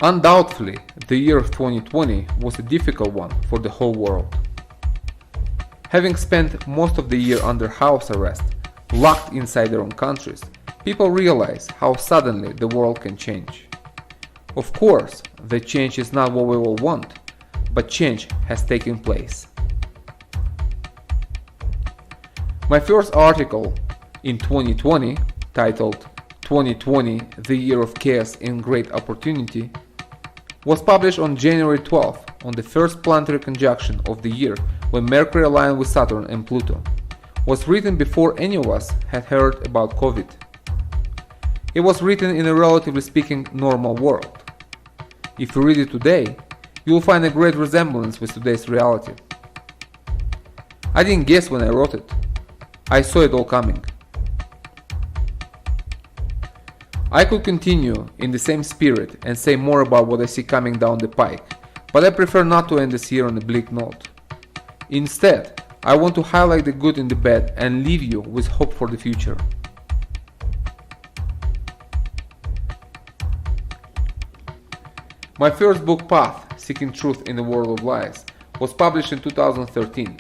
Undoubtedly, the year of 2020 was a difficult one for the whole world. Having spent most of the year under house arrest, locked inside their own countries, people realize how suddenly the world can change. Of course, the change is not what we all want, but change has taken place. My first article in 2020, titled 2020, the Year of Chaos and Great Opportunity, was published on January 12th, on the first planetary conjunction of the year when Mercury aligned with Saturn and Pluto. Was written before any of us had heard about COVID. It was written in a relatively speaking normal world. If you read it today, you will find a great resemblance with today's reality. I didn't guess when I wrote it. I saw it all coming. I could continue in the same spirit and say more about what I see coming down the pike, but I prefer not to end this year on a bleak note. Instead, I want to highlight the good in the bad and leave you with hope for the future. My first book, Path: Seeking Truth in a World of Lies, was published in 2013.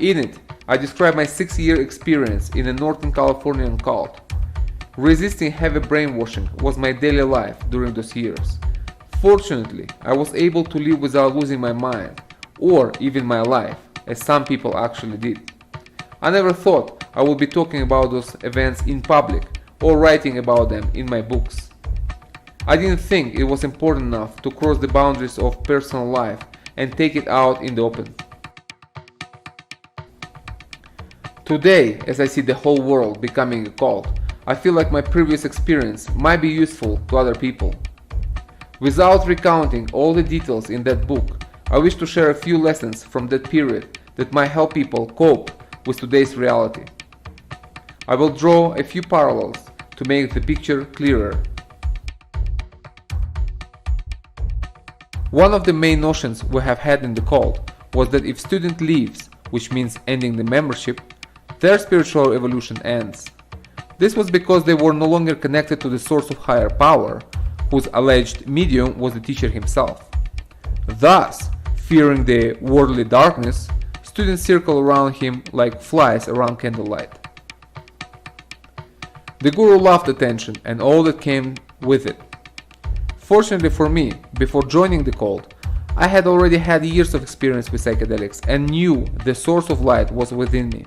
In it, I describe my 6-year experience in a Northern Californian cult. Resisting heavy brainwashing was my daily life during those years. Fortunately, I was able to live without losing my mind, or even my life, as some people actually did. I never thought I would be talking about those events in public or writing about them in my books. I didn't think it was important enough to cross the boundaries of personal life and take it out in the open. Today, as I see the whole world becoming a cult, I feel like my previous experience might be useful to other people. Without recounting all the details in that book, I wish to share a few lessons from that period that might help people cope with today's reality. I will draw a few parallels to make the picture clearer. One of the main notions we have had in the cult was that if student leaves, which means ending the membership, their spiritual evolution ends. This was because they were no longer connected to the source of higher power, whose alleged medium was the teacher himself. Thus, fearing the worldly darkness, students circle around him like flies around candlelight. The guru loved attention and all that came with it. Fortunately for me, before joining the cult, I had already had years of experience with psychedelics and knew the source of light was within me.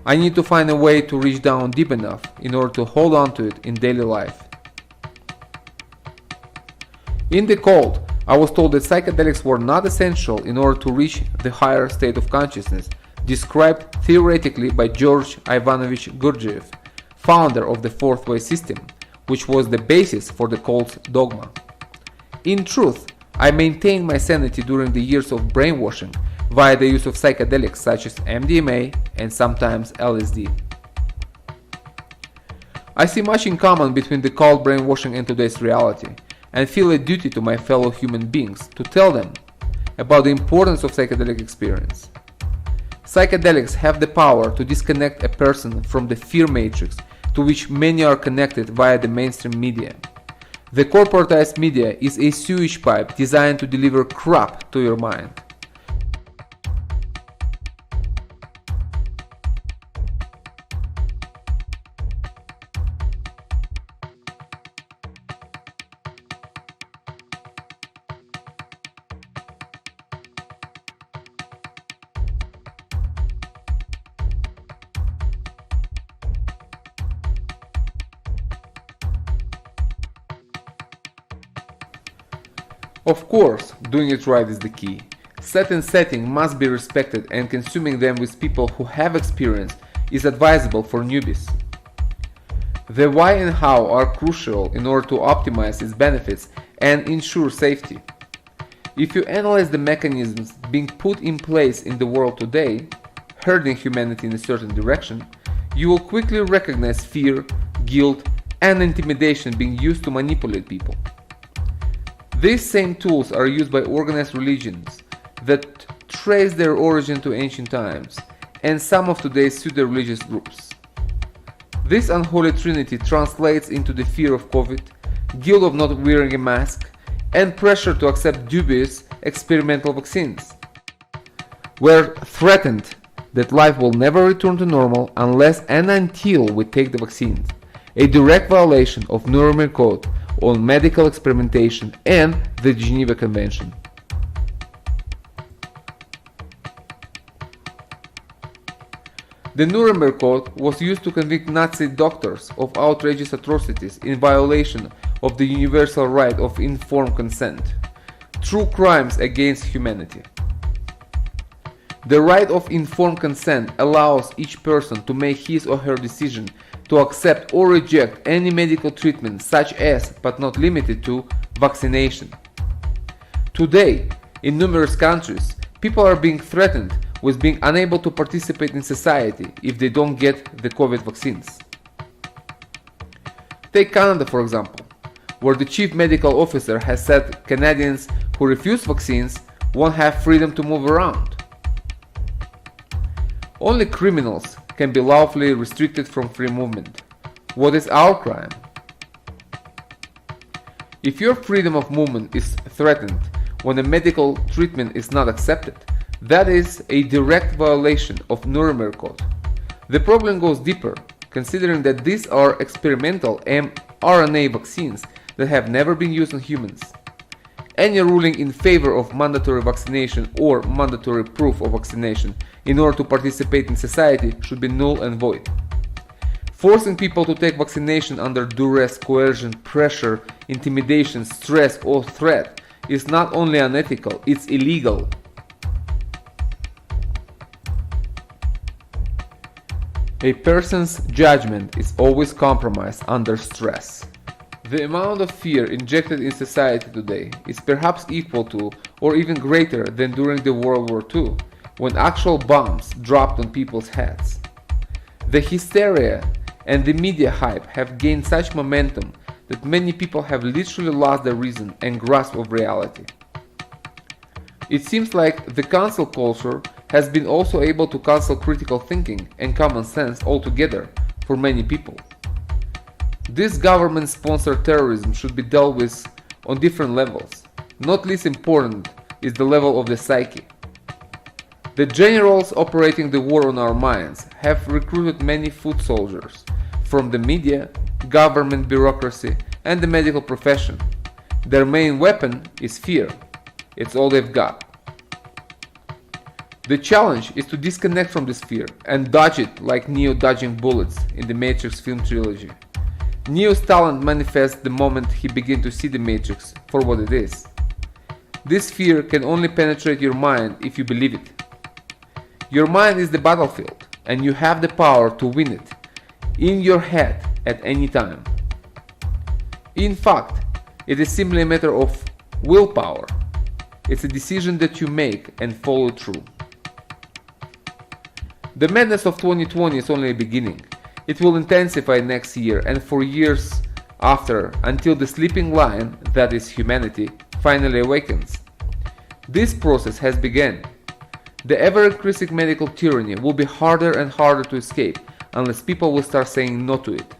I need to find a way to reach down deep enough in order to hold on to it in daily life. In the cult, I was told that psychedelics were not essential in order to reach the higher state of consciousness, described theoretically by George Ivanovich Gurdjieff, founder of the Fourth Way system, which was the basis for the cult's dogma. In truth, I maintained my sanity during the years of brainwashing via the use of psychedelics such as MDMA and sometimes LSD. I see much in common between the cult brainwashing and today's reality, and feel a duty to my fellow human beings to tell them about the importance of psychedelic experience. Psychedelics have the power to disconnect a person from the fear matrix to which many are connected via the mainstream media. The corporatized media is a sewage pipe designed to deliver crap to your mind. Of course, doing it right is the key. Set and setting must be respected, and consuming them with people who have experience is advisable for newbies. The why and how are crucial in order to optimize its benefits and ensure safety. If you analyze the mechanisms being put in place in the world today, herding humanity in a certain direction, you will quickly recognize fear, guilt, and intimidation being used to manipulate people. These same tools are used by organized religions that trace their origin to ancient times and some of today's pseudo-religious groups. This unholy trinity translates into the fear of COVID, guilt of not wearing a mask, and pressure to accept dubious experimental vaccines. We're threatened that life will never return to normal unless and until we take the vaccines, a direct violation of Nuremberg Code on medical experimentation and the Geneva Convention. The Nuremberg Code was used to convict Nazi doctors of outrageous atrocities in violation of the universal right of informed consent, true crimes against humanity. The right of informed consent allows each person to make his or her decision to accept or reject any medical treatment such as, but not limited to, vaccination. Today, in numerous countries, people are being threatened with being unable to participate in society if they don't get the COVID vaccines. Take Canada for example, where the chief medical officer has said Canadians who refuse vaccines won't have freedom to move around. Only criminals can be lawfully restricted from free movement. What is our crime? If your freedom of movement is threatened when a medical treatment is not accepted, that is a direct violation of Nuremberg Code. The problem goes deeper, considering that these are experimental mRNA vaccines that have never been used on humans. Any ruling in favor of mandatory vaccination or mandatory proof of vaccination in order to participate in society should be null and void. Forcing people to take vaccination under duress, coercion, pressure, intimidation, stress, or threat is not only unethical, it's illegal. A person's judgment is always compromised under stress. The amount of fear injected in society today is perhaps equal to or even greater than during the World War II, when actual bombs dropped on people's heads. The hysteria and the media hype have gained such momentum that many people have literally lost their reason and grasp of reality. It seems like the cancel culture has been also able to cancel critical thinking and common sense altogether for many people. This government-sponsored terrorism should be dealt with on different levels. Not least important is the level of the psyche. The generals operating the war on our minds have recruited many foot soldiers from the media, government bureaucracy, and the medical profession. Their main weapon is fear. It's all they've got. The challenge is to disconnect from this fear and dodge it like Neo dodging bullets in the Matrix film trilogy. Neo's talent manifests the moment he begins to see the Matrix for what it is. This fear can only penetrate your mind if you believe it. Your mind is the battlefield, and you have the power to win it in your head at any time. In fact, it is simply a matter of willpower. It's a decision that you make and follow through. The madness of 2020 is only a beginning. It will intensify next year and for years after until the sleeping lion, that is humanity, finally awakens. This process has begun. The ever-increasing medical tyranny will be harder and harder to escape unless people will start saying no to it.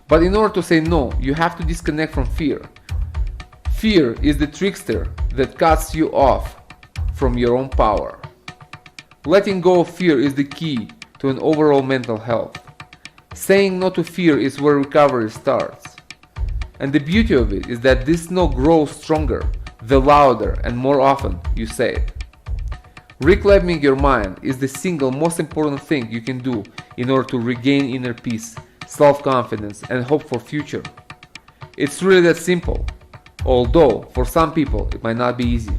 But in order to say no, you have to disconnect from fear. Fear is the trickster that cuts you off from your own power. Letting go of fear is the key to an overall mental health. Saying no to fear is where recovery starts. And the beauty of it is that this no grows stronger the louder and more often you say it. Reclaiming your mind is the single most important thing you can do in order to regain inner peace, self-confidence, and hope for future. It's really that simple, although for some people it might not be easy.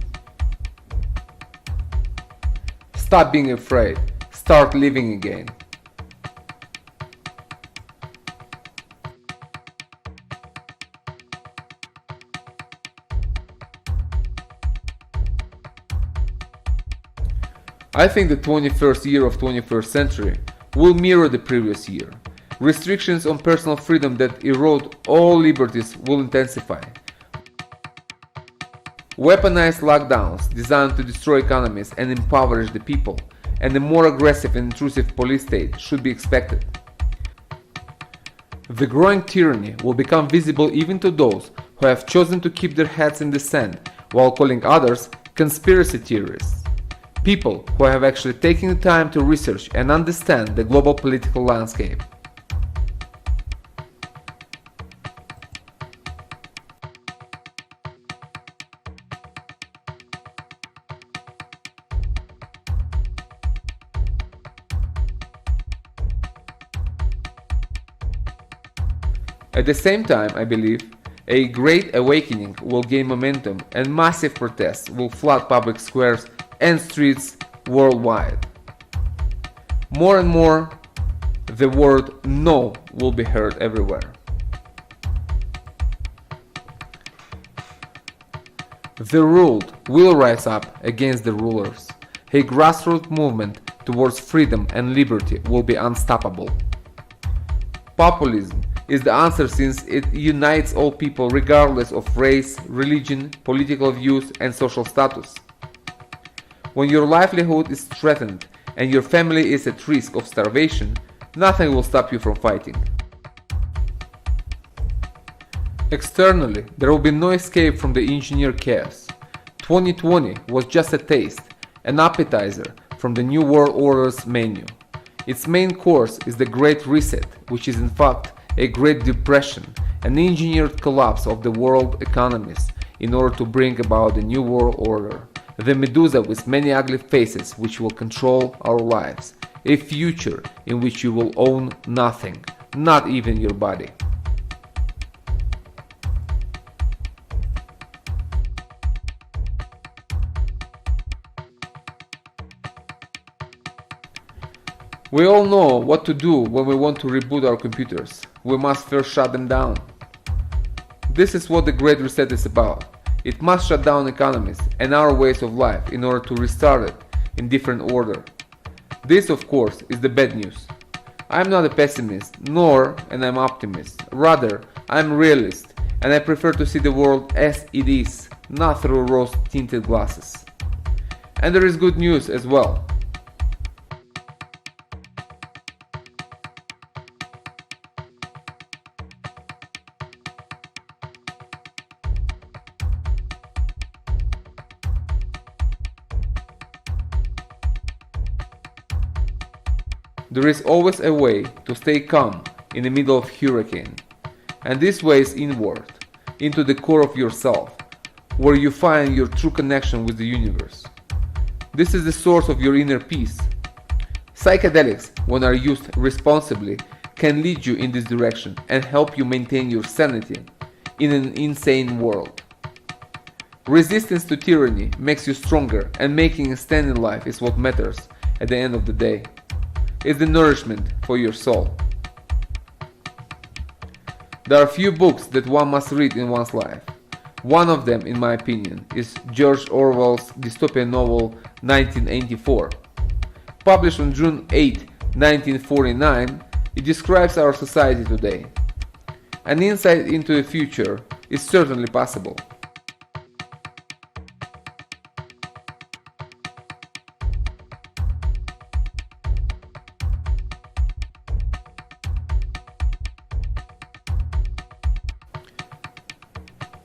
Stop being afraid. Start living again. I think the 21st year of 21st century will mirror the previous year. Restrictions on personal freedom that erode all liberties will intensify. Weaponized lockdowns designed to destroy economies and impoverish the people, and a more aggressive and intrusive police state should be expected. The growing tyranny will become visible even to those who have chosen to keep their heads in the sand while calling others conspiracy theorists. People who have actually taken the time to research and understand the global political landscape. At the same time, I believe, a great awakening will gain momentum and massive protests will flood public squares and streets worldwide. More and more, the word "no" will be heard everywhere. The ruled will rise up against the rulers. A grassroots movement towards freedom and liberty will be unstoppable. Populism is the answer since it unites all people regardless of race, religion, political views, and social status. When your livelihood is threatened and your family is at risk of starvation, nothing will stop you from fighting. Externally, there will be no escape from the engineered chaos. 2020 was just a taste, an appetizer from the New World Order's menu. Its main course is the Great Reset, which is in fact a Great Depression, an engineered collapse of the world economies in order to bring about the New World Order, the Medusa with many ugly faces which will control our lives, a future in which you will own nothing, not even your body. We all know what to do when we want to reboot our computers. We must first shut them down. This is what the Great Reset is about. It must shut down economies and our ways of life in order to restart it in different order. This, of course, is the bad news. I am not a pessimist, nor an optimist. Rather, I am a realist, and I prefer to see the world as it is, not through rose-tinted glasses. And there is good news as well. There is always a way to stay calm in the middle of a hurricane, and this way is inward, into the core of yourself, where you find your true connection with the universe. This is the source of your inner peace. Psychedelics, when are used responsibly, can lead you in this direction and help you maintain your sanity in an insane world. Resistance to tyranny makes you stronger, and making a stand in life is what matters at the end of the day. It's the nourishment for your soul. There are few books that one must read in one's life. One of them, in my opinion, is George Orwell's dystopian novel 1984. Published on June 8, 1949, it describes our society today. An insight into the future is certainly possible.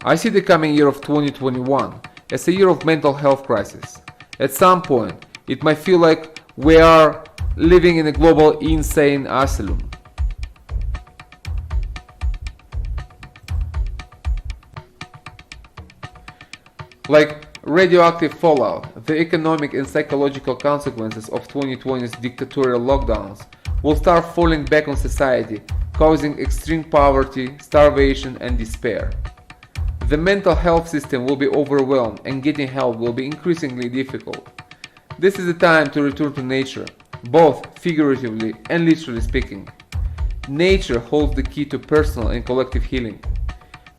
I see the coming year of 2021 as a year of mental health crisis. At some point, it might feel like we are living in a global insane asylum. Like radioactive fallout, the economic and psychological consequences of 2020's dictatorial lockdowns will start falling back on society, causing extreme poverty, starvation, and despair. The mental health system will be overwhelmed and getting help will be increasingly difficult. This is the time to return to nature, both figuratively and literally speaking. Nature holds the key to personal and collective healing.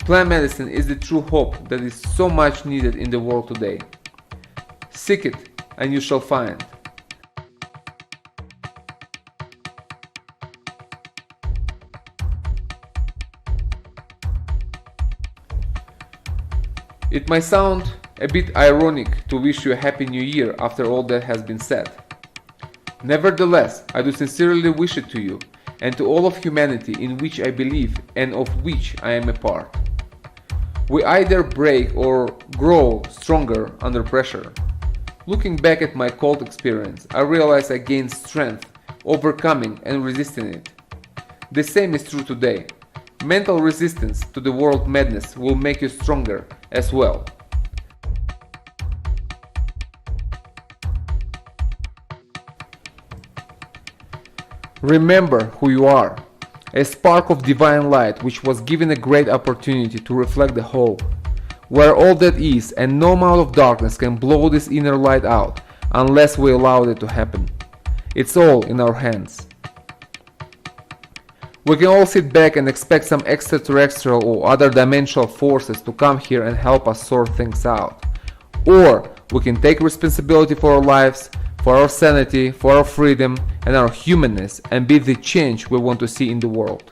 Plant medicine is the true hope that is so much needed in the world today. Seek it and you shall find. It might sound a bit ironic to wish you a happy new year after all that has been said. Nevertheless, I do sincerely wish it to you and to all of humanity in which I believe and of which I am a part. We either break or grow stronger under pressure. Looking back at my cult experience, I realize I gained strength, overcoming and resisting it. The same is true today. Mental resistance to the world madness will make you stronger as well. Remember who you are, a spark of divine light which was given a great opportunity to reflect the whole, where all that is and no amount of darkness can blow this inner light out unless we allow it to happen. It's all in our hands. We can all sit back and expect some extraterrestrial or other dimensional forces to come here and help us sort things out. Or we can take responsibility for our lives, for our sanity, for our freedom and our humanness and be the change we want to see in the world.